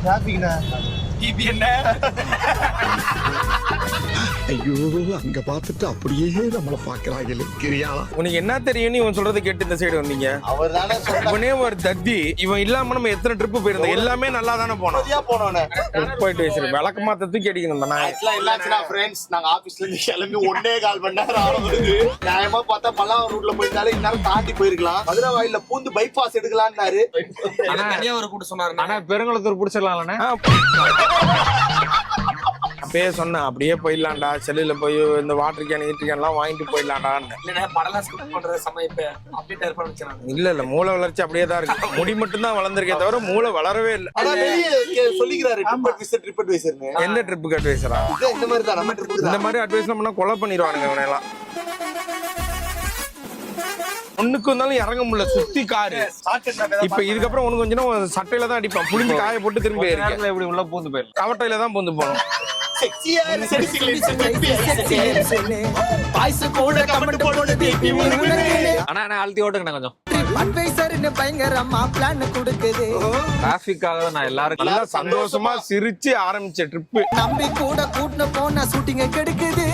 டிராபிக்னா இது என்ன? ஐயோ அங்க பார்த்துட்டு அப்படியே நம்மள பாக்குறாங்களே கிரியாளா. உனக்கு என்ன தெரியும்னு இவன் சொல்றதை கேட்டு இந்த சைடு வந்தீங்க. அவர் தானே இவனே ஒரு தத்தி. இவன் இல்லாம நம்ம எத்தனை ட்ரிப் போயிருந்தோம், எல்லாமே நல்லா தானே போனோம். போனோம் போயிட்டு வச்சிரு விளக்கு மாத்தத்துக்கு கேட்டிக்கணும். நாங்க ஆபீஸ்ல இருந்து கிளம்பி 1.25 மணி நேரம் ஆகுது. நியாயமா பார்த்தா பல்லாவரம் ரூட்ல போயிட்டாலே இந்நேரம் தாண்டி போயிருக்கலாம். மதுரை வாயில பூந்து பைபாஸ் எடுக்கலாம்னாரு. தனியா ஒரு கூட்ட சொன்னாரு. ஆனா பெருங்குளத்தூர் பிடிச்சிடலாம்லண்ணே. அப்பயே சொன்னேன் அப்படியே போயிடலாம்டா, செல்லுல போய் இந்த வாட்டர் கேன் ஈட்டர் கேன் எல்லாம் வாங்கிட்டு போயிடலாம்டான்னு. இல்ல மூளை வளர்ச்சி அப்படியே தான் இருக்கு. முடி மட்டும் தான் வளர்ந்துருக்கே தவிர மூளை வளரவே இல்லை. சொல்லிக்கிறாரு எந்த ட்ரிப்புக்கு அட்வைசரா? இந்த மாதிரி தான் நம்ம ட்ரிப். இந்த மாதிரி அட்வைஸ் பண்ணா கொலை பண்ணிடுவானுங்க இவனையெல்லாம். ஒண்ணுக்கு வந்தாலும் இறங்க முடியல, சுத்தி காரு. இப்ப இதுக்கப்புறம் ஒண்ணு கொஞ்சம் சட்டையில தான் அடிப்பான். புளிஞ்சு காய போட்டு திரும்பி எப்படி உள்ள பூந்து போயிடும். கவட்டையில தான் பூந்து போகணும். ஆனா நான் அழுத்தி ஓட்டுங்க கொஞ்சம். டிராபிக்காக நான் எல்லாருக்கும் நல்லா சந்தோஷமா சிரிச்சு ஆரம்பிச்ச ட்ரிப்பு. நம்பி கூட கூட்டின போன ஷூட்டிங்க கெடுக்குது.